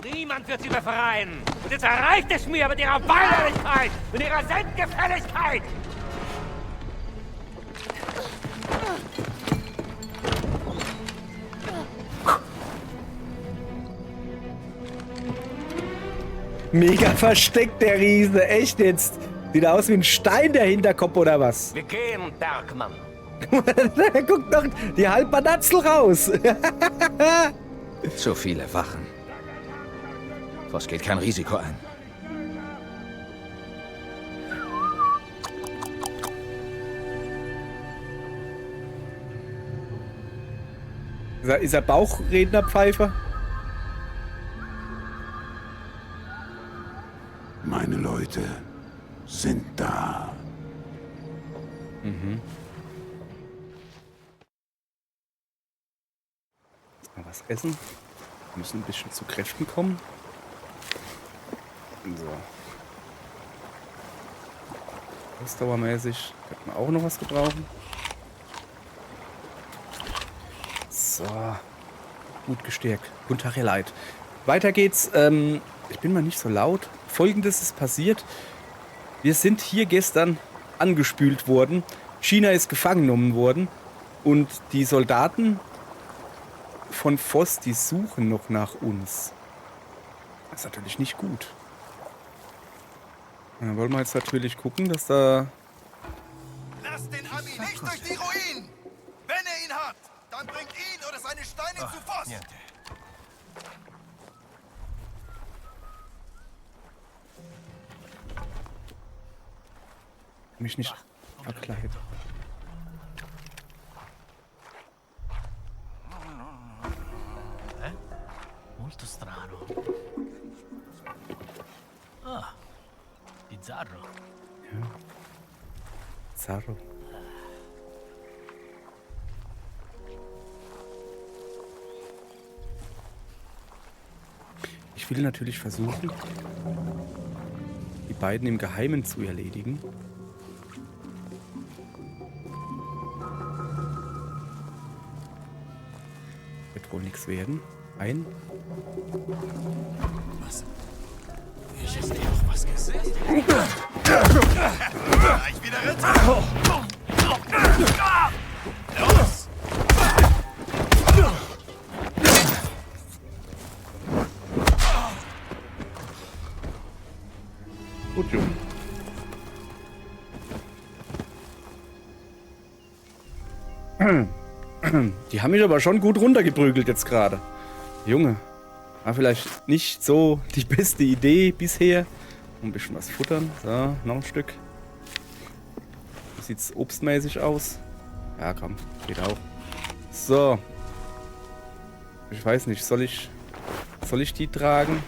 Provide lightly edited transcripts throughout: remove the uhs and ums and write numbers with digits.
Niemand wird sie befreien. Und jetzt erreicht es mir mit ihrer Weinerlichkeit, mit ihrer Selbstgefälligkeit. Mega versteckt, der Riese. Echt jetzt. Sieht aus wie ein Stein, der Hinterkopf, oder was? Wir gehen, Bergmann. Da guckt doch die Halbbanatzel raus. Zu viele Wachen. Voss geht kein Risiko ein. Ist er Bauchrednerpfeifer? Meine Leute sind da. Mal was essen. Wir müssen ein bisschen zu Kräften kommen. So. Ausdauermäßig könnte man auch noch was gebrauchen. So. Gut gestärkt. Guten Tag, ihr Leid. Weiter geht's. Ich bin mal nicht so laut. Folgendes ist passiert. Wir sind hier gestern angespült worden. China ist gefangen genommen worden. Und die Soldaten von Voss, die suchen noch nach uns. Das ist natürlich nicht gut. Dann wollen wir jetzt natürlich gucken, dass da... Lasst den Ami nicht durch die Ruinen! Wenn er ihn hat, dann bringt ihn oder seine Steine zu Voss! mich nicht verkleidet. Molto strano. Ah, bizzarro. Zaro. Ich will natürlich versuchen, die beiden im Geheimen zu erledigen. Wird wohl nichts werden. Ein. Was? Ich habe dir auch was gesehen. Gleich wieder Ritter! Los! Gut, Junge. Die haben mich aber schon gut runtergeprügelt jetzt gerade. Junge, war vielleicht nicht so die beste Idee bisher. Ein bisschen was futtern. So, noch ein Stück. Wie sieht's obstmäßig aus? Ja, komm, geht auch. So. Ich weiß nicht, soll ich die tragen?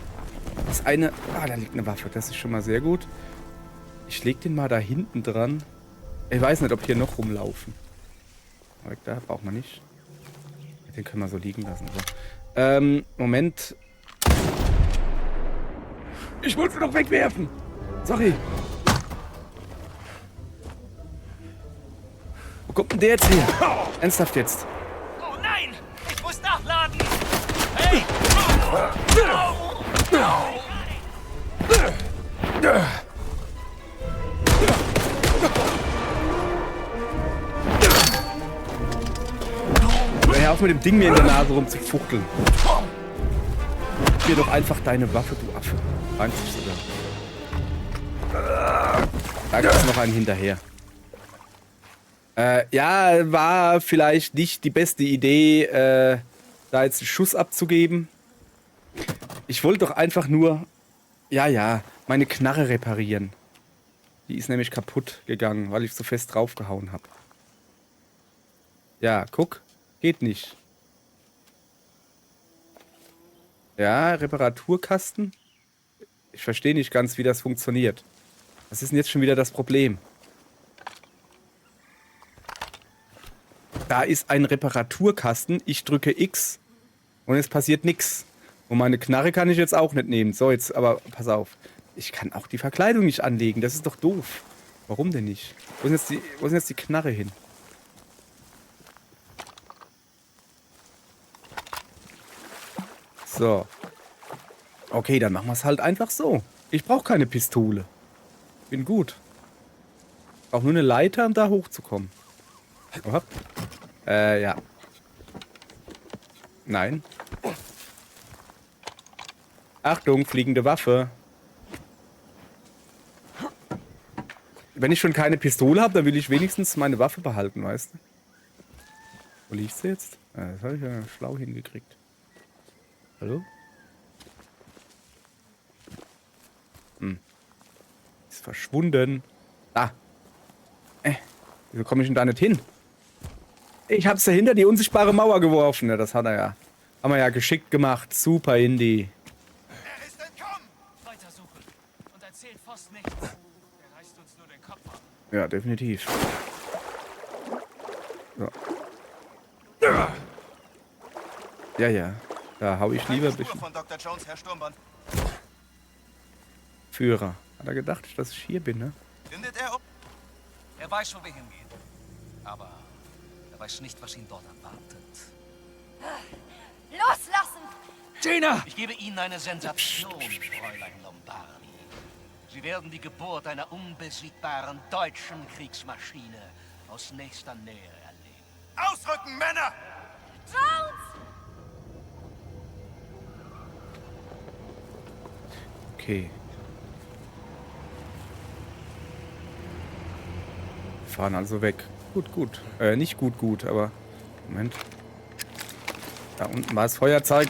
Das ist eine... Ah, da liegt eine Waffe. Das ist schon mal sehr gut. Ich leg den mal da hinten dran. Ich weiß nicht, ob hier noch rumlaufen. Aber da braucht man nicht. Den können wir so liegen lassen. So. Moment. Ich wollte ihn noch wegwerfen. Sorry. Wo kommt denn der jetzt her? Ernsthaft jetzt. Oh nein! Ich muss nachladen! Hey! Hör auf mit dem Ding mir in der Nase rumzufuchteln. Gib mir doch einfach deine Waffe, du Affe. Reimt sich sogar. Da gibt's noch einen hinterher. Ja, war vielleicht nicht die beste Idee, da jetzt einen Schuss abzugeben. Ich wollte doch einfach nur, ja, meine Knarre reparieren. Die ist nämlich kaputt gegangen, weil ich so fest draufgehauen habe. Ja, guck. Geht nicht. Ja, Reparaturkasten. Ich verstehe nicht ganz, wie das funktioniert. Was ist denn jetzt schon wieder das Problem? Da ist ein Reparaturkasten. Ich drücke X und es passiert nichts. Und meine Knarre kann ich jetzt auch nicht nehmen. So, jetzt aber pass auf. Ich kann auch die Verkleidung nicht anlegen. Das ist doch doof. Warum denn nicht? Wo ist jetzt die Knarre hin? So. Okay, dann machen wir es halt einfach so. Ich brauche keine Pistole. Bin gut. Auch nur eine Leiter, um da hochzukommen. Oha. Ja. Nein. Achtung, fliegende Waffe. Wenn ich schon keine Pistole habe, dann will ich wenigstens meine Waffe behalten, weißt du? Wo liegt sie jetzt? Das habe ich ja schlau hingekriegt. Hallo? Ist verschwunden. Da. Wieso komme ich denn da nicht hin? Ich hab's dahinter die unsichtbare Mauer geworfen. Ja, das hat er ja. Haben wir ja geschickt gemacht. Super, Indy. Er ist entkommen! Weitersuchen. Und erzählt Voss nichts. Er reißt uns nur den Kopf ab. Ja, definitiv. So. Ja, ja. Da hau ich lieber ein Spur bisschen. von Dr. Jones, Herr Sturmband. Führer. Hat er gedacht, dass ich hier bin, ne? Findet er ob... Er weiß, wo wir hingehen. Aber er weiß nicht, was ihn dort erwartet. Loslassen! Gina! Ich gebe Ihnen eine Sensation, Fräulein Lombardi. Sie werden die Geburt einer unbesiegbaren deutschen Kriegsmaschine aus nächster Nähe erleben. Ausrücken, Männer! Jones! Okay. Wir fahren also weg. Gut, gut. Nicht gut, gut, aber... Moment. Da unten war das Feuerzeug.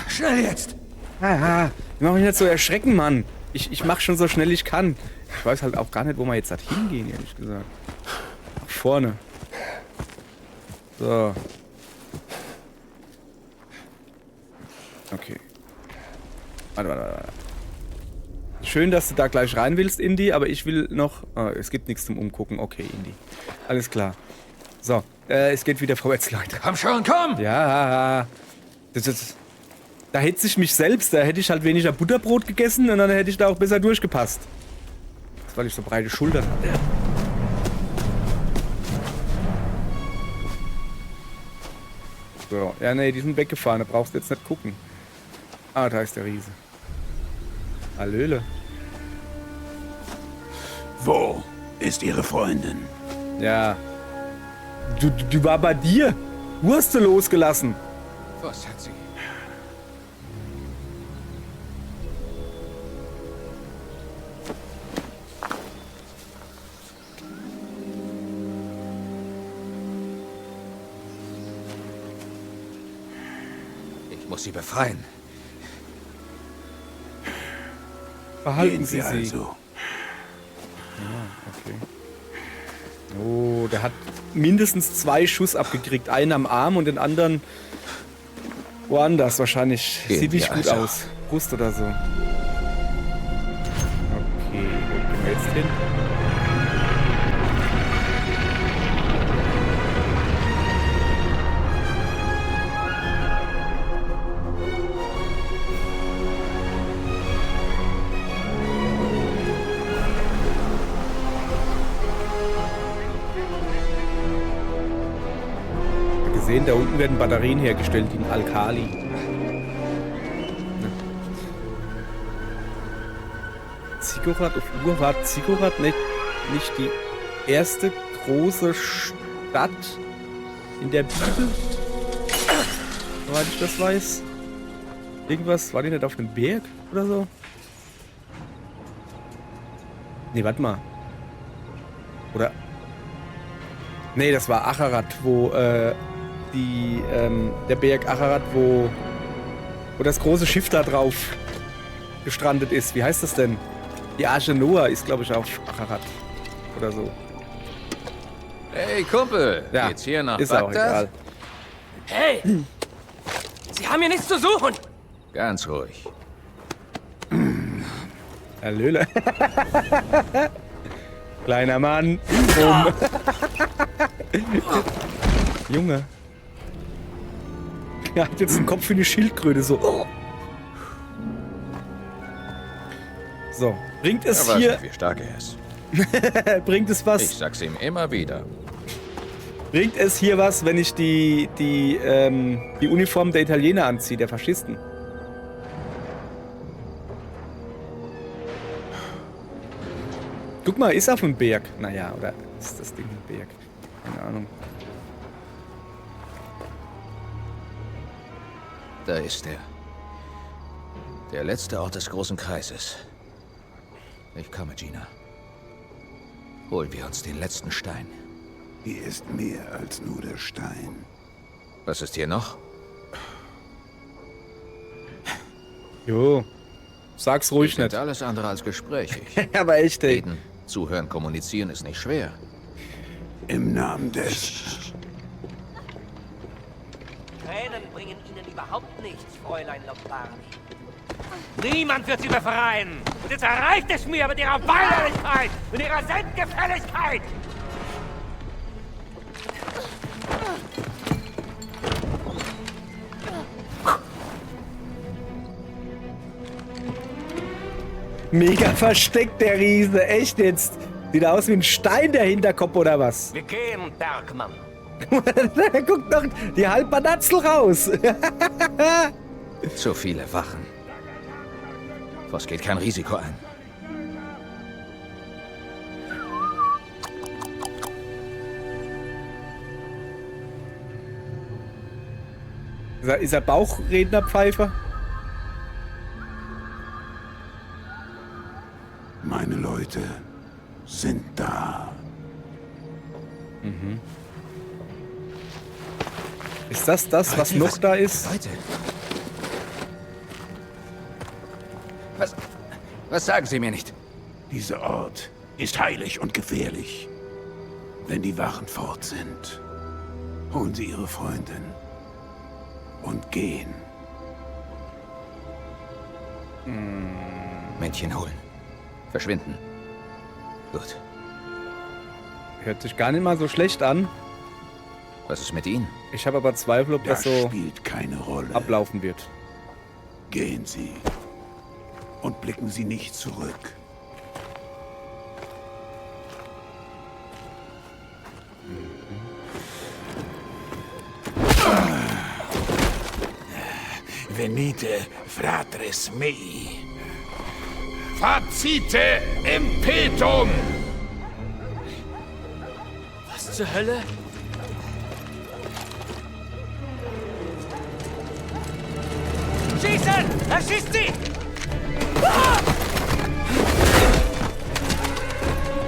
Schnell jetzt! Haha. Ich mach mich nicht so erschrecken, Mann. Ich mach schon so schnell ich kann. Ich weiß halt auch gar nicht, wo wir jetzt halt hingehen, ehrlich gesagt. Nach vorne. So. Okay. Warte. Schön, dass du da gleich rein willst, Indy, aber ich will noch... Oh, es gibt nichts zum Umgucken. Okay, Indy. Alles klar. So, es geht wieder vorwärts, Leute. Komm schon, komm! Ja. Da hätte ich mich selbst, da hätte ich halt weniger Butterbrot gegessen und dann hätte ich da auch besser durchgepasst. Das, weil ich so breite Schultern hatte. So, ja, nee, die sind weggefahren, da brauchst du jetzt nicht gucken. Ah, da ist der Riese. Hallöle. Wo ist Ihre Freundin? Ja. Die war bei dir. Du hast sie losgelassen. Was hat sie? Ich muss sie befreien. Behalten Gehen Sie Sie sie. also. Okay. Oh, der hat mindestens 2 Schuss abgekriegt. Einen am Arm und den anderen woanders wahrscheinlich. Gehen Sieht nicht wir gut also. aus. Brust oder so. Okay, wo gehen wir jetzt hin? Gesehen, da unten werden Batterien hergestellt in Alkali. Ziggurat auf Uhr war Ziggurat nicht die erste große Stadt in der Bibel? Soweit ich das weiß. Irgendwas, war die nicht auf dem Berg oder so? Nee, warte mal. Oder? Nee, das war Acharat, wo der Berg Acharat, wo das große Schiff da drauf gestrandet ist. Wie heißt das denn? Die Arche Noah ist, glaube ich, auf Acharat oder so. Hey, Kumpel, Ja, geht's hier nach ist auch Bagdad? egal. Hey! Sie haben hier nichts zu suchen! Ganz ruhig. Hallöle. Kleiner Mann. Rum. Junge. Er hat jetzt einen Kopf wie eine Schildkröte. So. So. Bringt es Er weiß hier... nicht, wie stark er ist. Bringt es was? Ich sag's ihm immer wieder. Bringt es hier was, wenn ich die Uniform der Italiener anziehe, der Faschisten? Guck mal, ist auf dem Berg. Naja, oder ist das Ding ein Berg? Keine Ahnung. Da ist er. Der letzte Ort des großen Kreises. Ich komme, Gina. Holen wir uns den letzten Stein. Hier ist mehr als nur der Stein. Was ist hier noch? Jo, sag's Wir ruhig sind nicht. alles andere als gesprächig. Aber echt, ey. Reden, zuhören, kommunizieren ist nicht schwer. Im Namen des... Tränen bringen Ihnen überhaupt nichts, Fräulein Lombardi. Niemand wird sie befreien. Und jetzt erreicht es mir mit ihrer Weinerlichkeit und ihrer Selbstgefälligkeit. Mega versteckt, der Riese. Echt jetzt. Sieht aus wie ein Stein, der Hinterkopf, oder was? Wir gehen, Bergmann. Da guckt doch die Halbbanatzel raus. Zu viele Wachen. Voss geht kein Risiko ein. Ist er Bauchrednerpfeifer? Meine Leute sind da. Ist das das, was noch da ist? Leute. Was sagen Sie mir nicht? Dieser Ort ist heilig und gefährlich. Wenn die Wachen fort sind, holen sie ihre Freundin und gehen. Männchen holen. Verschwinden. Gut. Hört sich gar nicht mal so schlecht an. Was ist mit Ihnen? Ich habe aber Zweifel, ob das Das so spielt keine Rolle. ablaufen wird. Gehen Sie und blicken Sie nicht zurück. Venite, fratres mei. Facite impetum! Was zur Hölle? Schießen! Er schießt sie!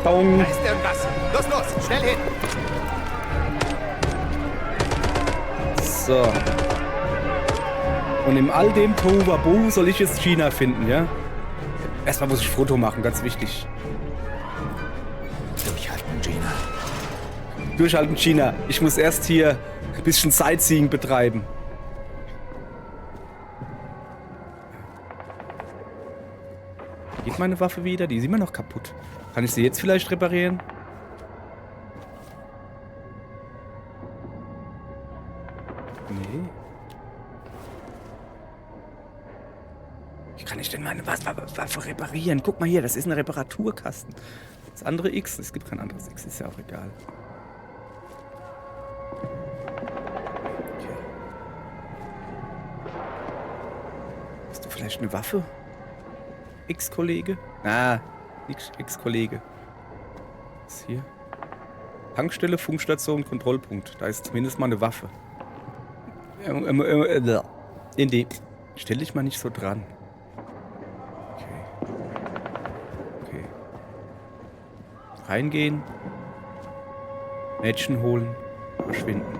Bong. Ist irgendwas? Los, schnell hin! So. Und in all dem Tohuwabohu soll ich jetzt China finden, ja? Erstmal muss ich ein Foto machen, ganz wichtig. Durchhalten, Gina. Durchhalten, China. Ich muss erst hier ein bisschen Sightseeing betreiben. Geht meine Waffe wieder? Die ist immer noch kaputt. Kann ich sie jetzt vielleicht reparieren? Nee. Wie kann ich denn meine Waffe reparieren? Guck mal hier, das ist ein Reparaturkasten. Das andere X, es gibt kein anderes X, ist ja auch egal. Okay. Hast du vielleicht eine Waffe? X-Kollege? Ah, X-Kollege. Was ist hier? Tankstelle, Funkstation, Kontrollpunkt. Da ist zumindest mal eine Waffe. In die. Stell dich mal nicht so dran. Okay. Okay. Reingehen. Mädchen holen. Verschwinden.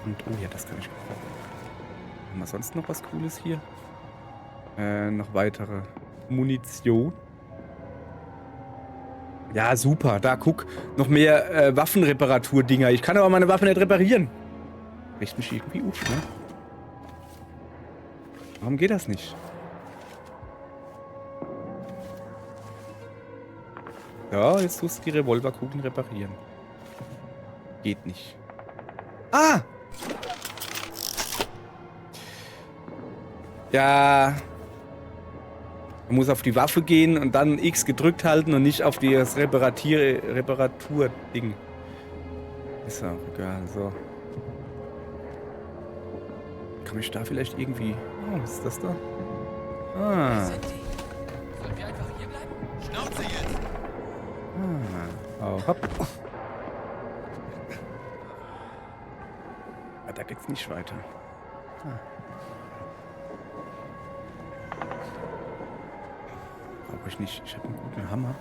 Und, oh ja, das kann ich gebrauchen. Haben wir sonst noch was Cooles hier? Noch weitere Munition. Ja, super. Da, guck. Noch mehr Waffenreparatur-Dinger. Ich kann aber meine Waffe nicht reparieren. Riecht mich irgendwie auf, ne? Warum geht das nicht? Ja, jetzt tust du die Revolverkugeln reparieren. Geht nicht. Ah! Ja. Man muss auf die Waffe gehen und dann X gedrückt halten und nicht auf das Reparatur-Ding. Ist auch egal, so. Kann ich da vielleicht irgendwie... Oh, was ist das da? Ah. Sind die? Sollen wir einfach hier bleiben? Schnauze jetzt! Oh, hopp. Ah, da geht's nicht weiter. Brauche ich nicht. Ich habe einen guten Hammer.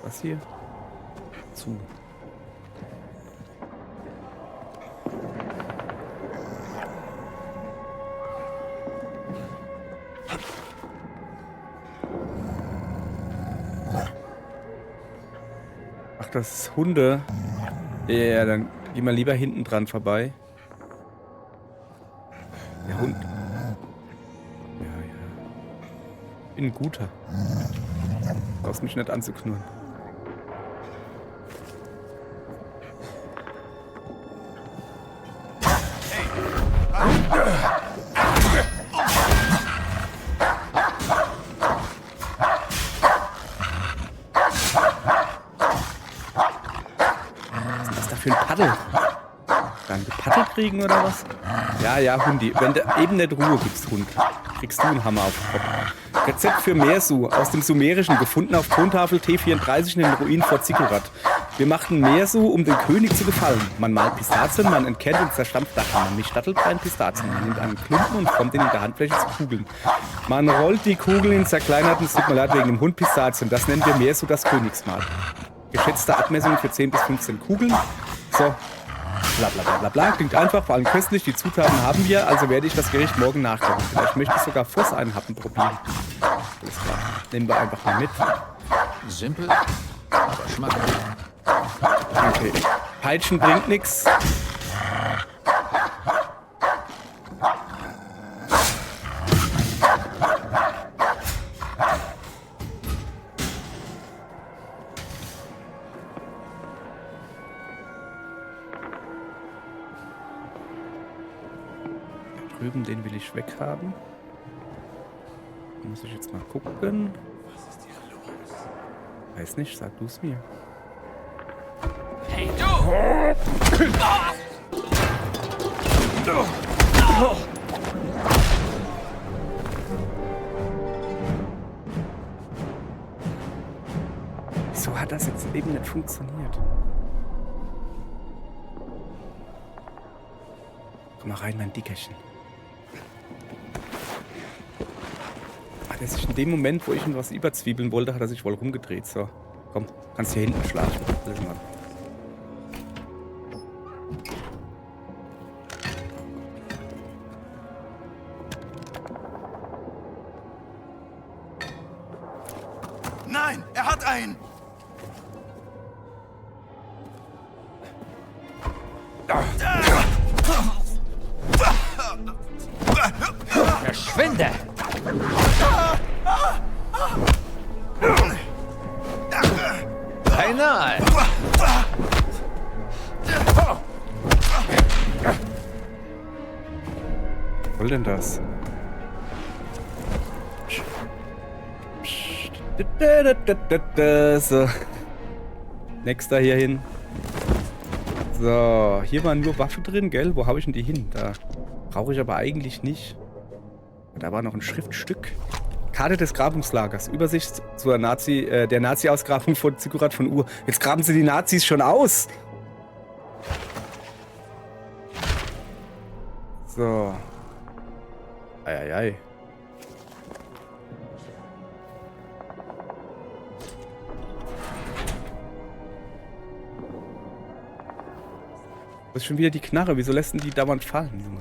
Was hier? Zu. Ach, das ist Hunde. Ja, dann geh mal lieber hinten dran vorbei. Der Hund. Ja. Bin ein guter. Brauchst mich nicht anzuknurren. Für ein Paddel. Dann gepaddelt kriegen oder was? Ja, Hundi. Wenn du eben nicht Ruhe gibst, Hund, kriegst du einen Hammer auf den Kopf. Rezept für Meersu aus dem Sumerischen, gefunden auf Tontafel T34 in den Ruinen vor Ziggurat. Wir machten Meersu, um dem König zu gefallen. Man malt Pistazien, man entkernt und zerstampft Datteln. Man mischt Dattelbrei in Pistazien. Man nimmt einen Klumpen und formt ihn in der Handfläche zu Kugeln. Man rollt die Kugeln in zerkleinerten, es tut mir leid wegen dem Hund, Pistazien. Das nennen wir Meersu, das Königsmahl. Geschätzte Abmessung für 10 bis 15 Kugeln. So, bla bla bla bla bla. Klingt einfach, vor allem köstlich. Die Zutaten haben wir, also werde ich das Gericht morgen nachkochen. Vielleicht möchte ich sogar Fuß einen Happen probieren. Alles klar. Nehmen wir einfach mal mit. Simpel, aber schmackhaft. Okay. Peitschen bringt nichts. Drüben, den will ich weghaben. Muss ich jetzt mal gucken. Was ist hier los? Weiß nicht, sag du es mir. Hey, du! Wieso hat das jetzt eben nicht funktioniert? Komm mal rein, mein Dickerchen. Hat er sich in dem Moment, wo ich ihm was überzwiebeln wollte, hat er sich wohl rumgedreht. So, komm, kannst hier hinten schlafen. Alles mal. Nein, er hat einen! Verschwinde! Beinahe! Was soll denn das? So. Nächster hier hin. So, hier waren nur Waffen drin, gell? Wo habe ich denn die hin? Da brauche ich aber eigentlich nicht. Da war noch ein Schriftstück. Karte des Grabungslagers. Übersicht zur der Nazi-Ausgrabung von Ziggurat von Ur. Jetzt graben sie die Nazis schon aus. So. Eieiei. Das ist schon wieder die Knarre. Wieso lässt denn die dauernd fallen, Junge?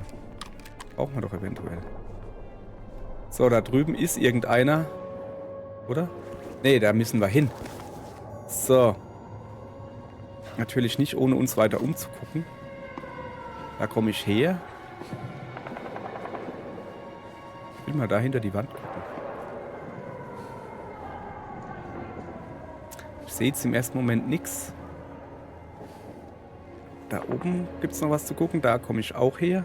Brauchen wir doch eventuell. So, da drüben ist irgendeiner. Oder? Nee, da müssen wir hin. So. Natürlich nicht, ohne uns weiter umzugucken. Da komme ich her. Ich will mal da hinter die Wand gucken. Ich sehe jetzt im ersten Moment nichts. Da oben gibt es noch was zu gucken. Da komme ich auch her.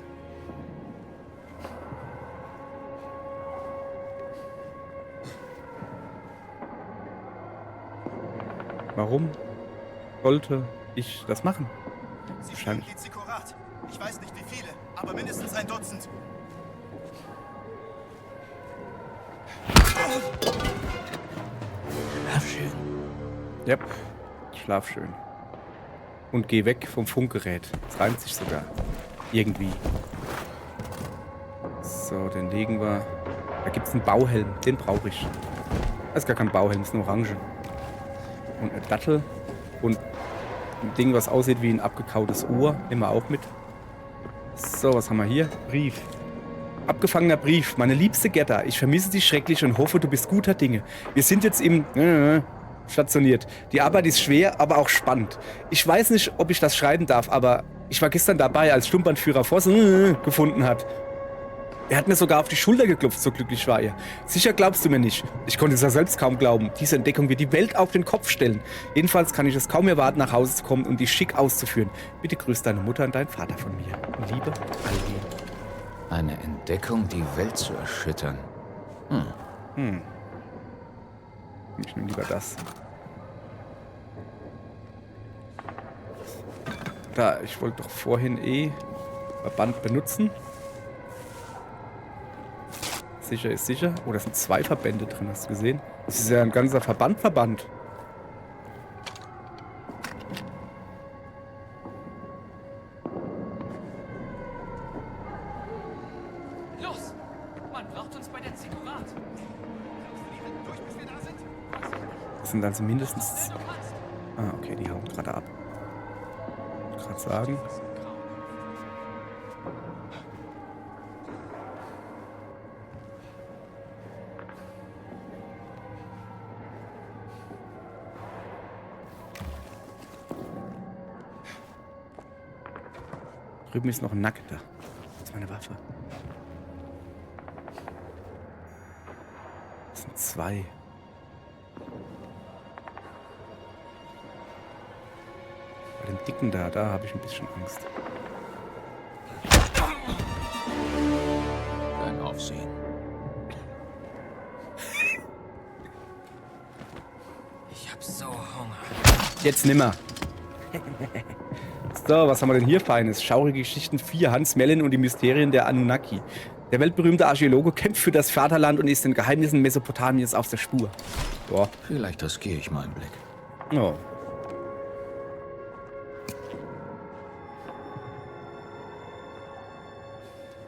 Warum sollte ich das machen? Sie Wahrscheinlich. fliegen die Zikorat. Ich weiß nicht wie viele, aber mindestens ein Dutzend. Schlaf schön. Yep, schlaf schön. Und geh weg vom Funkgerät. Das reimt sich sogar. Irgendwie. So, den legen wir. Da gibt es einen Bauhelm. Den brauche ich. Das ist gar kein Bauhelm, das ist eine Orange. Und eine Dattel. Und ein Ding, was aussieht wie ein abgekautes Ohr. Nehmen wir auch mit. So, was haben wir hier? Brief. Abgefangener Brief. Meine liebste Gerda, ich vermisse dich schrecklich und hoffe, du bist guter Dinge. Wir sind jetzt im stationiert. Die Arbeit ist schwer, aber auch spannend. Ich weiß nicht, ob ich das schreiben darf, aber ich war gestern dabei, als Sturmbannführer Voss gefunden hat. Er hat mir sogar auf die Schulter geklopft, so glücklich war er. Sicher glaubst du mir nicht. Ich konnte es ja selbst kaum glauben. Diese Entdeckung wird die Welt auf den Kopf stellen. Jedenfalls kann ich es kaum erwarten, nach Hause zu kommen und dich schick auszuführen. Bitte grüß deine Mutter und deinen Vater von mir. Liebe, Aldi. Eine Entdeckung, die Welt zu erschüttern. Ich nehme lieber das. Da, ich wollte doch vorhin Verband benutzen. Sicher ist sicher. Oh, da sind 2 Verbände drin, hast du gesehen? Das ist ja ein ganzer Verband. Los! Man braucht uns bei der Zikorat. Durch, bis wir da sind? Das sind also mindestens... Du kannst. Ah, okay, die hauen gerade ab. Ich wollte gerade sagen. Drüben ist noch ein Nackter. Das ist meine Waffe. Das sind 2. Bei dem Dicken da habe ich ein bisschen Angst. Kein Aufsehen. Ich hab so Hunger. Jetzt nimmer. So, was haben wir denn hier Feines? Schaurige Geschichten 4, Hans Mellin und die Mysterien der Anunnaki. Der weltberühmte Archäologe kämpft für das Vaterland und ist den Geheimnissen Mesopotamiens auf der Spur. Boah. Vielleicht riskiere ich mal einen Blick. Oh.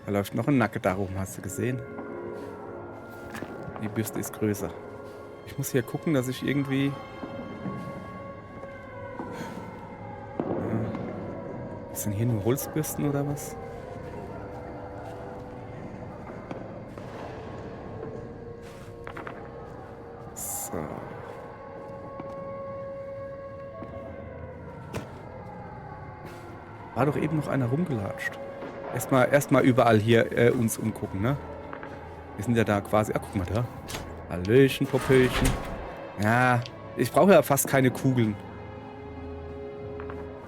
Da läuft noch ein Nacke da rum, hast du gesehen? Die Bürste ist größer. Ich muss hier gucken, dass ich irgendwie... Sind hier nur Holzbürsten oder was? So. War doch eben noch einer rumgelatscht. Erstmal überall hier uns umgucken, ne? Wir sind ja da quasi... Ah, guck mal da. Hallöchen, Popöchen. Ja, ich brauche ja fast keine Kugeln.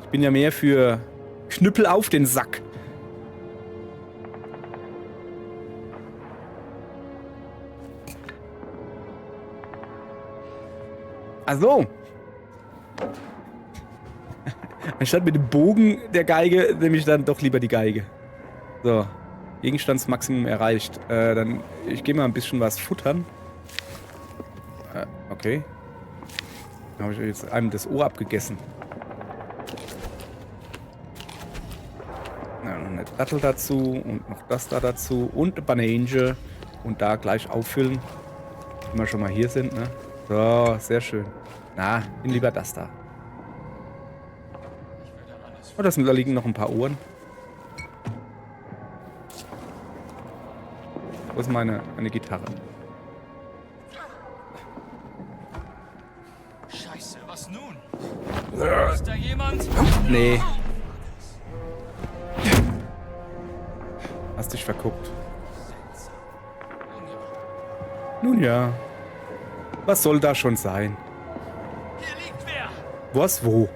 Ich bin ja mehr für... Knüppel auf den Sack. Also. Anstatt mit dem Bogen der Geige, nehme ich dann doch lieber die Geige. So. Gegenstandsmaximum erreicht. Dann, ich gehe mal ein bisschen was futtern. Okay. Dann habe ich jetzt einem das Ohr abgegessen. Ja, noch eine Dattel dazu und noch das da dazu und eine Banane und da gleich auffüllen, wenn wir schon mal hier sind, ne? So, sehr schön. Na, bin lieber das da. Oh, da liegen noch ein paar Ohren. Wo ist meine Gitarre? Scheiße, was nun? Ist da jemand? Nee. Hast dich verguckt. Nun ja. Was soll da schon sein? Hier liegt wer! Was, wo?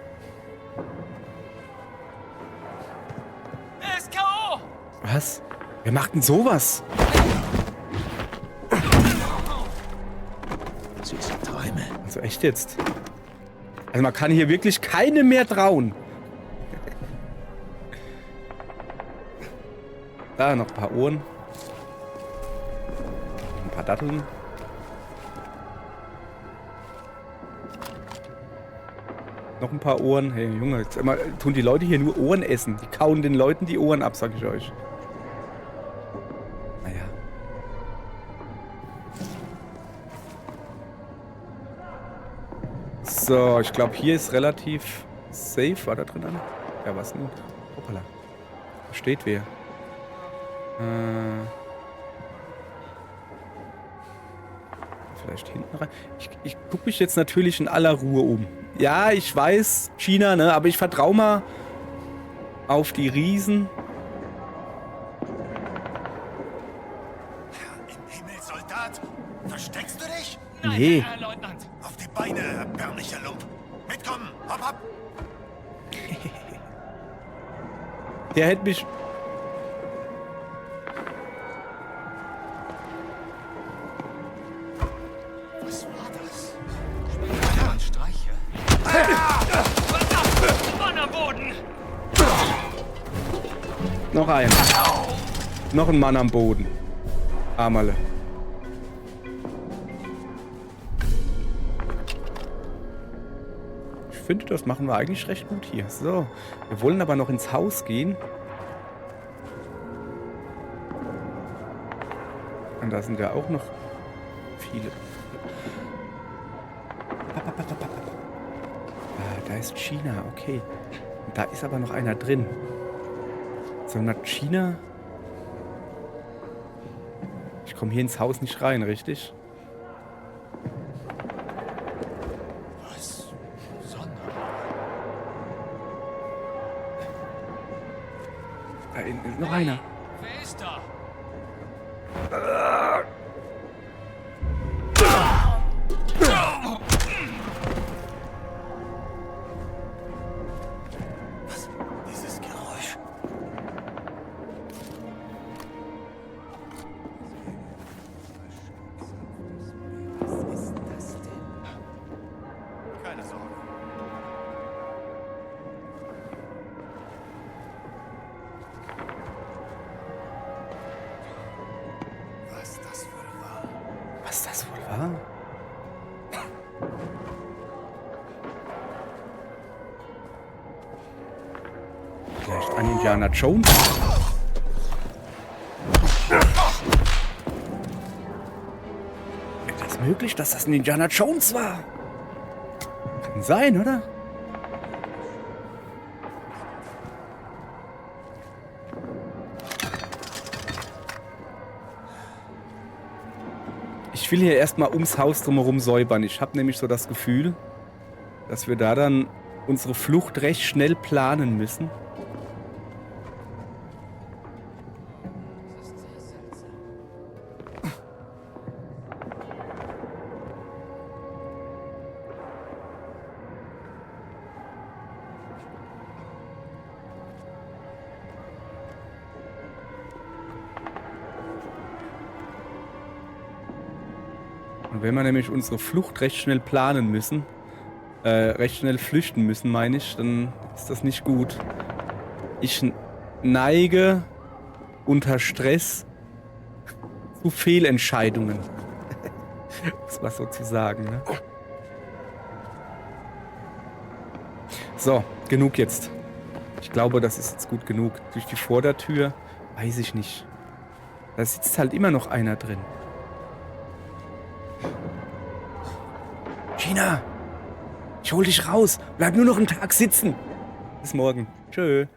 Er ist K.O. Was? Wer macht denn sowas? Sie sind Träume. Also echt jetzt? Also man kann hier wirklich keinem mehr trauen. Da noch ein paar Ohren. Ein paar Datteln. Noch ein paar Ohren. Hey Junge, jetzt immer, tun die Leute hier nur Ohren essen. Die kauen den Leuten die Ohren ab, sag ich euch. Naja. So, ich glaube, hier ist relativ safe. War da drin? Ja, was nun? Hoppala. Da steht wer. Vielleicht hinten rein. Ich gucke mich jetzt natürlich in aller Ruhe um. Ja, ich weiß, China, ne? Aber ich vertraue mal auf die Riesen. Im Himmel, Soldat! Versteckst du dich? Nee. Herr Leutnant. Auf die Beine, erbärmlicher Lump! Mitkommen! Hopp, hopp! Der hätte mich... Was war das? Ein Streiche? Mann am Boden! Noch ein. Noch ein Mann am Boden. Amerle. Ich finde, das machen wir eigentlich recht gut hier. So, wir wollen aber noch ins Haus gehen. Und da sind ja auch noch viele. Ah, da ist China, okay. Und da ist aber noch einer drin. So, nach China. Ich komme hier ins Haus nicht rein, richtig? Was? Sonne? Da hinten ist noch einer. Wer ist da? Was? Dieses Geräusch. Was ist das denn? Keine Sorge. Was das wohl war? Was das wohl war? Vielleicht ein Indiana Jones? Ist das möglich, dass das ein Indiana Jones war? Kann sein, oder? Ich will hier erstmal ums Haus drumherum säubern. Ich habe nämlich so das Gefühl, dass wir da dann unsere Flucht recht schnell planen müssen. Und wenn wir nämlich unsere Flucht recht schnell planen müssen, recht schnell flüchten müssen, meine ich, dann ist das nicht gut. Ich neige unter Stress zu Fehlentscheidungen. Muss man so zu sagen, ne? So, genug jetzt. Ich glaube, das ist jetzt gut genug. Durch die Vordertür, weiß ich nicht. Da sitzt halt immer noch einer drin. China, ich hol dich raus. Bleib nur noch einen Tag sitzen. Bis morgen. Tschö.